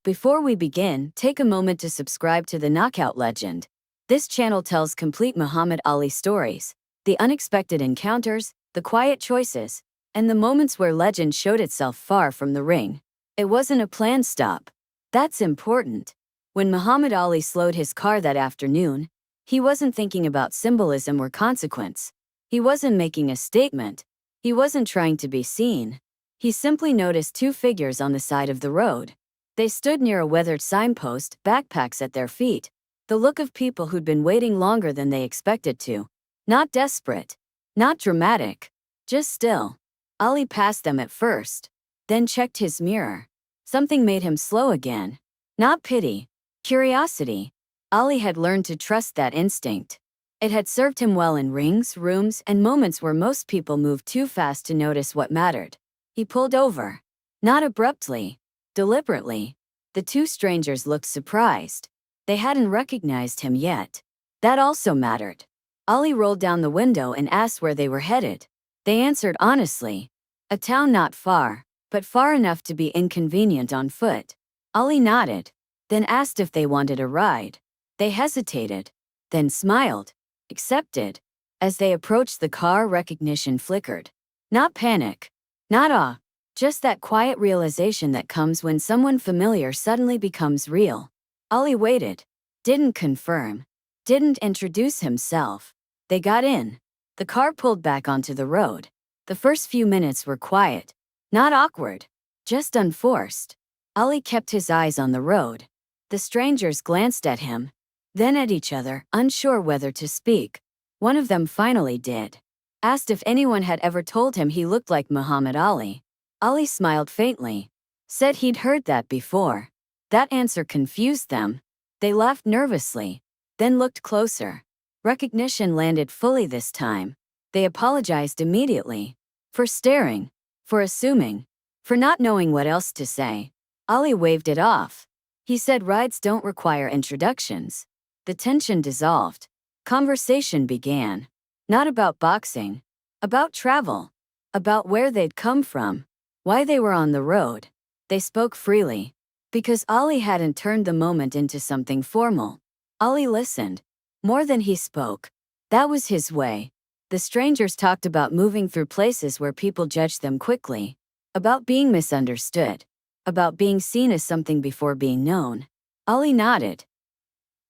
Before we begin, take a moment to subscribe to the Knockout Legend. This channel tells complete Muhammad Ali stories, the unexpected encounters, the quiet choices, and the moments where legend showed itself far from the ring. It wasn't a planned stop. That's important. When Muhammad Ali slowed his car that afternoon, he wasn't thinking about symbolism or consequence. He wasn't making a statement. He wasn't trying to be seen. He simply noticed two figures on the side of the road. They stood near a weathered signpost, backpacks at their feet, the look of people who'd been waiting longer than they expected to. Not desperate, not dramatic, just still. Ali passed them at first, then checked his mirror. Something made him slow again. Not pity, curiosity. Ali had learned to trust that instinct. It had served him well in rings, rooms, and moments where most people moved too fast to notice what mattered. He pulled over. Not abruptly, deliberately. The two strangers looked surprised. They hadn't recognized him yet. That also mattered. Ali rolled down the window and asked where they were headed. They answered honestly. A town not far, but far enough to be inconvenient on foot. Ali nodded, then asked if they wanted a ride. They hesitated, then smiled, accepted. As they approached the car, recognition flickered. Not panic, not awe, just that quiet realization that comes when someone familiar suddenly becomes real. Ali waited, didn't confirm, didn't introduce himself. They got in. The car pulled back onto the road. The first few minutes were quiet, not awkward, just unforced. Ali kept his eyes on the road. The strangers glanced at him, then at each other, unsure whether to speak. One of them finally did. Asked if anyone had ever told him he looked like Muhammad Ali. Ali smiled faintly. Said he'd heard that before. That answer confused them. They laughed nervously, then looked closer. Recognition landed fully this time. They apologized immediately. For staring, for assuming, for not knowing what else to say. Ali waved it off. He said rides don't require introductions. The tension dissolved. Conversation began. Not about boxing. About travel. About where they'd come from. Why they were on the road. They spoke freely. Because Ali hadn't turned the moment into something formal. Ali listened. More than he spoke. That was his way. The strangers talked about moving through places where people judged them quickly. About being misunderstood. About being seen as something before being known. Ali nodded.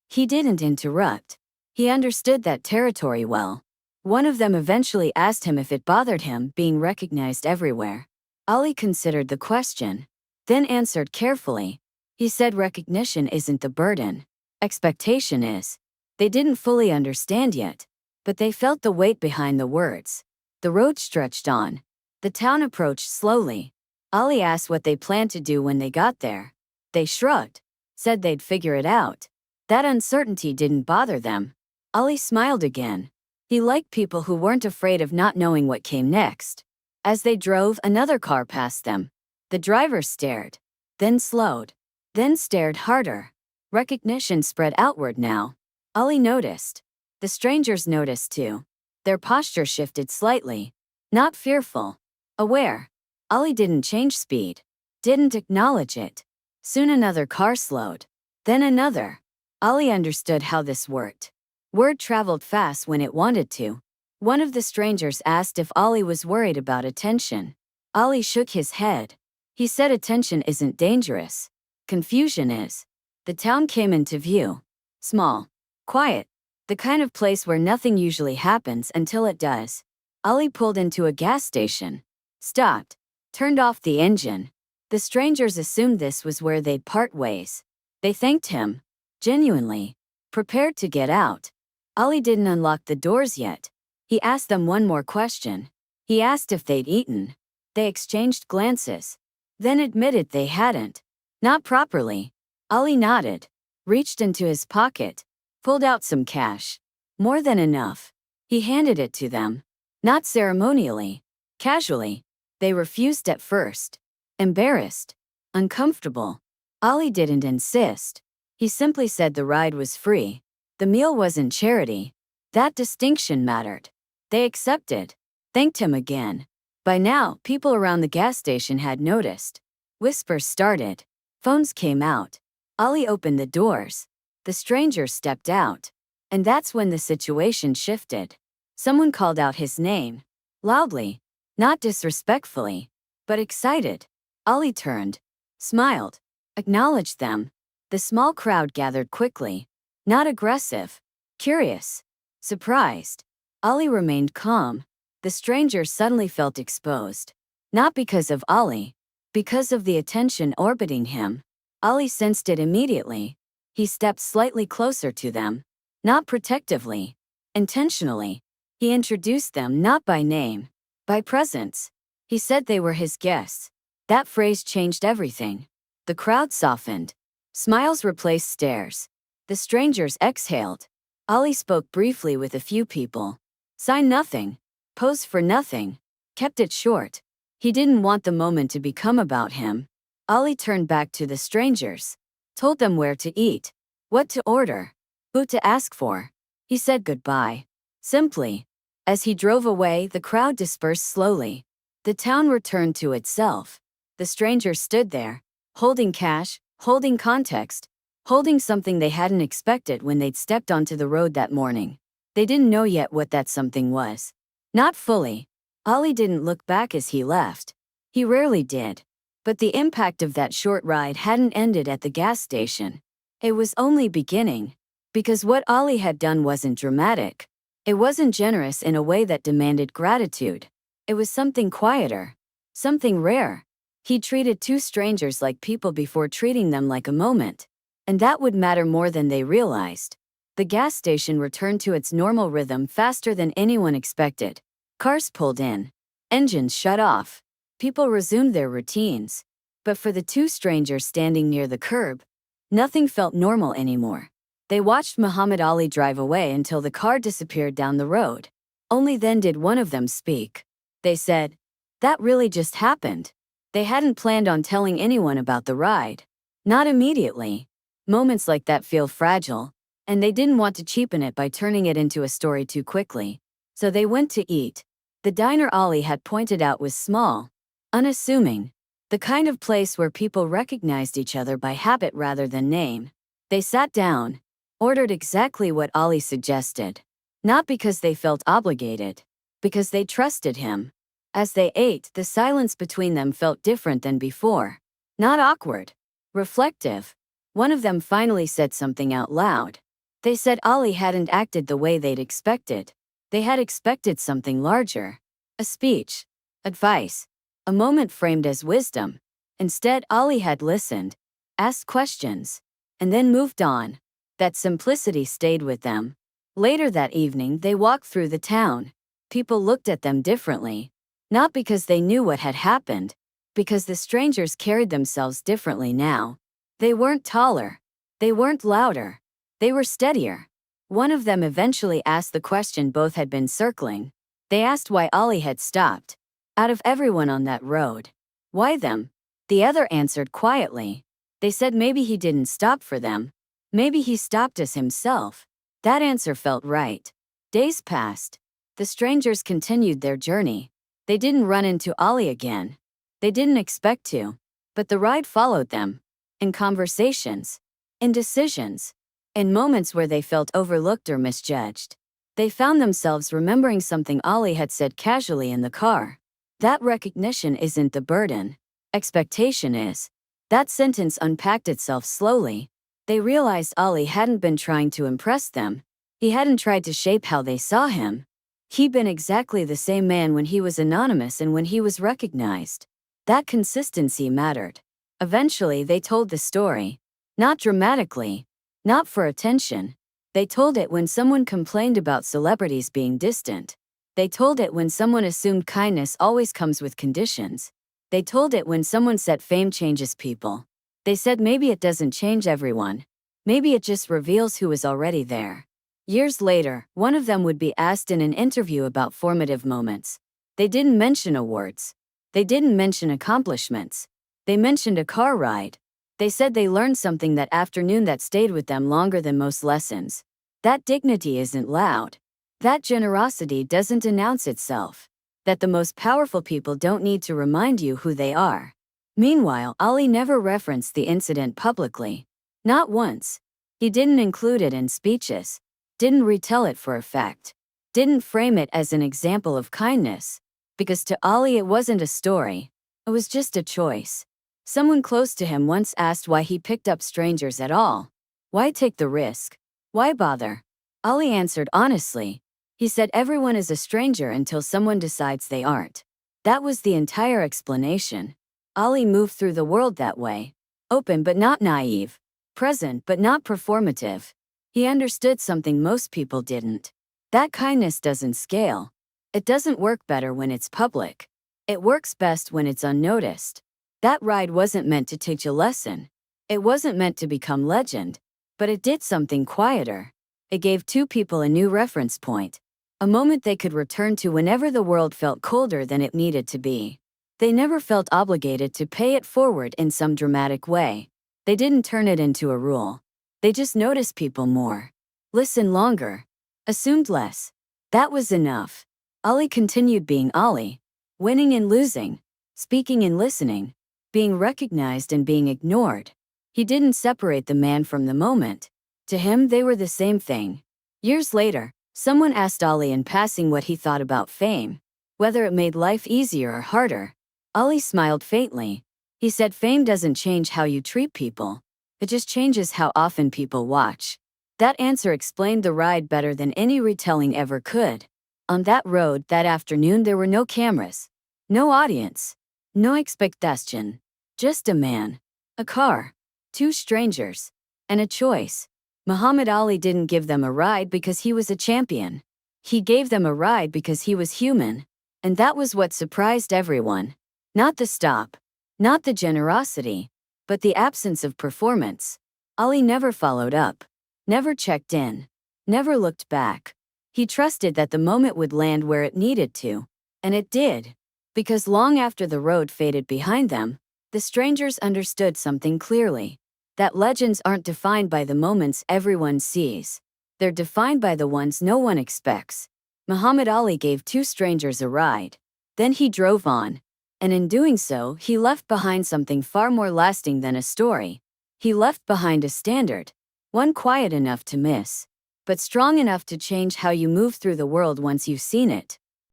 He didn't interrupt. He understood that territory well. One of them eventually asked him if it bothered him being recognized everywhere. Ali considered the question, then answered carefully. He said recognition isn't the burden. Expectation is. They didn't fully understand yet, but they felt the weight behind the words. The road stretched on. The town approached slowly. Ali asked what they planned to do when they got there. They shrugged, said they'd figure it out. That uncertainty didn't bother them. Ali smiled again. He liked people who weren't afraid of not knowing what came next. As they drove, another car passed them. The driver stared, then slowed, then stared harder. Recognition spread outward now. Ali noticed. The strangers noticed too. Their posture shifted slightly. Not fearful. Aware. Ali didn't change speed. Didn't acknowledge it. Soon another car slowed. Then another. Ali understood how this worked. Word traveled fast when it wanted to. One of the strangers asked if Ali was worried about attention. Ali shook his head. He said attention isn't dangerous. Confusion is. The town came into view. Small. Quiet. The kind of place where nothing usually happens until it does. Ali pulled into a gas station. Stopped. Turned off the engine. The strangers assumed this was where they'd part ways. They thanked him. Genuinely. Prepared to get out. Ali didn't unlock the doors yet. He asked them one more question. He asked if they'd eaten. They exchanged glances. Then admitted they hadn't. Not properly. Ali nodded. Reached into his pocket. Pulled out some cash. More than enough. He handed it to them. Not ceremonially. Casually. They refused at first. Embarrassed. Uncomfortable. Ali didn't insist. He simply said the ride was free. The meal wasn't charity. That distinction mattered. They accepted. Thanked him again. By now, people around the gas station had noticed. Whispers started. Phones came out. Ali opened the doors. The stranger stepped out. And that's when the situation shifted. Someone called out his name. Loudly. Not disrespectfully. But excited. Ali turned. Smiled. Acknowledged them. The small crowd gathered quickly. Not aggressive. Curious. Surprised. Ali remained calm. The stranger suddenly felt exposed. Not because of Ali. Because of the attention orbiting him. Ali sensed it immediately. He stepped slightly closer to them. Not protectively. Intentionally. He introduced them not by name. By presence. He said they were his guests. That phrase changed everything. The crowd softened. Smiles replaced stares. The strangers exhaled. Ali spoke briefly with a few people. Signed nothing. Posed for nothing. Kept it short. He didn't want the moment to become about him. Ali turned back to the strangers. Told them where to eat. What to order. Who to ask for. He said goodbye. Simply. As he drove away, the crowd dispersed slowly. The town returned to itself. The stranger stood there. Holding cash. Holding context. Holding something they hadn't expected when they'd stepped onto the road that morning. They didn't know yet what that something was. Not fully. Ali didn't look back as he left. He rarely did. But the impact of that short ride hadn't ended at the gas station. It was only beginning. Because what Ali had done wasn't dramatic. It wasn't generous in a way that demanded gratitude. It was something quieter. Something rare. He treated two strangers like people before treating them like a moment. And that would matter more than they realized. The gas station returned to its normal rhythm faster than anyone expected. Cars pulled in. Engines shut off. People resumed their routines. But for the two strangers standing near the curb, nothing felt normal anymore. They watched Muhammad Ali drive away until the car disappeared down the road. Only then did one of them speak. They said, "That really just happened." They hadn't planned on telling anyone about the ride. Not immediately. Moments like that feel fragile, and they didn't want to cheapen it by turning it into a story too quickly. So they went to eat. The diner Ali had pointed out was small, unassuming, the kind of place where people recognized each other by habit rather than name. They sat down, ordered exactly what Ali suggested. Not because they felt obligated, because they trusted him. As they ate, the silence between them felt different than before. Not awkward. Reflective. One of them finally said something out loud. They said Ali hadn't acted the way they'd expected. They had expected something larger. A speech. Advice. A moment framed as wisdom. Instead, Ali had listened, asked questions, and then moved on. That simplicity stayed with them. Later that evening, they walked through the town. People looked at them differently. Not because they knew what had happened, because the strangers carried themselves differently now. They weren't taller. They weren't louder. They were steadier. One of them eventually asked the question both had been circling. They asked why Ali had stopped. Out of everyone on that road. Why them? The other answered quietly. They said maybe he didn't stop for them. Maybe he stopped as himself. That answer felt right. Days passed. The strangers continued their journey. They didn't run into Ali again. They didn't expect to. But the ride followed them. In conversations. In decisions. In moments where they felt overlooked or misjudged. They found themselves remembering something Ali had said casually in the car. That recognition isn't the burden. Expectation is. That sentence unpacked itself slowly. They realized Ali hadn't been trying to impress them. He hadn't tried to shape how they saw him. He'd been exactly the same man when he was anonymous and when he was recognized. That consistency mattered. Eventually, they told the story. Not dramatically. Not for attention. They told it when someone complained about celebrities being distant. They told it when someone assumed kindness always comes with conditions. They told it when someone said fame changes people. They said maybe it doesn't change everyone. Maybe it just reveals who is already there. Years later, one of them would be asked in an interview about formative moments. They didn't mention awards. They didn't mention accomplishments. They mentioned a car ride. They said they learned something that afternoon that stayed with them longer than most lessons. That dignity isn't loud. That generosity doesn't announce itself. That the most powerful people don't need to remind you who they are. Meanwhile, Ali never referenced the incident publicly. Not once. He didn't include it in speeches, didn't retell it for effect, didn't frame it as an example of kindness. Because to Ali it wasn't a story, it was just a choice. Someone close to him once asked why he picked up strangers at all. Why take the risk? Why bother? Ali answered honestly. He said everyone is a stranger until someone decides they aren't. That was the entire explanation. Ali moved through the world that way. Open but not naive. Present but not performative. He understood something most people didn't. That kindness doesn't scale. It doesn't work better when it's public. It works best when it's unnoticed. That ride wasn't meant to teach a lesson. It wasn't meant to become legend. But it did something quieter. It gave two people a new reference point. A moment they could return to whenever the world felt colder than it needed to be. They never felt obligated to pay it forward in some dramatic way. They didn't turn it into a rule. They just noticed people more. Listened longer. Assumed less. That was enough. Ali continued being Ali. Winning and losing. Speaking and listening. Being recognized and being ignored. He didn't separate the man from the moment. To him, they were the same thing. Years later, someone asked Ali in passing what he thought about fame. Whether it made life easier or harder. Ali smiled faintly. He said fame doesn't change how you treat people. It just changes how often people watch. That answer explained the ride better than any retelling ever could. On that road that afternoon there were no cameras. No audience. No expectation. Just a man. A car. Two strangers. And a choice. Muhammad Ali didn't give them a ride because he was a champion. He gave them a ride because he was human. And that was what surprised everyone. Not the stop. Not the generosity. But the absence of performance. Ali never followed up. Never checked in. Never looked back. He trusted that the moment would land where it needed to. And it did. Because long after the road faded behind them, the strangers understood something clearly. That legends aren't defined by the moments everyone sees. They're defined by the ones no one expects. Muhammad Ali gave two strangers a ride. Then he drove on. And in doing so, he left behind something far more lasting than a story. He left behind a standard. One quiet enough to miss. But strong enough to change how you move through the world once you've seen it.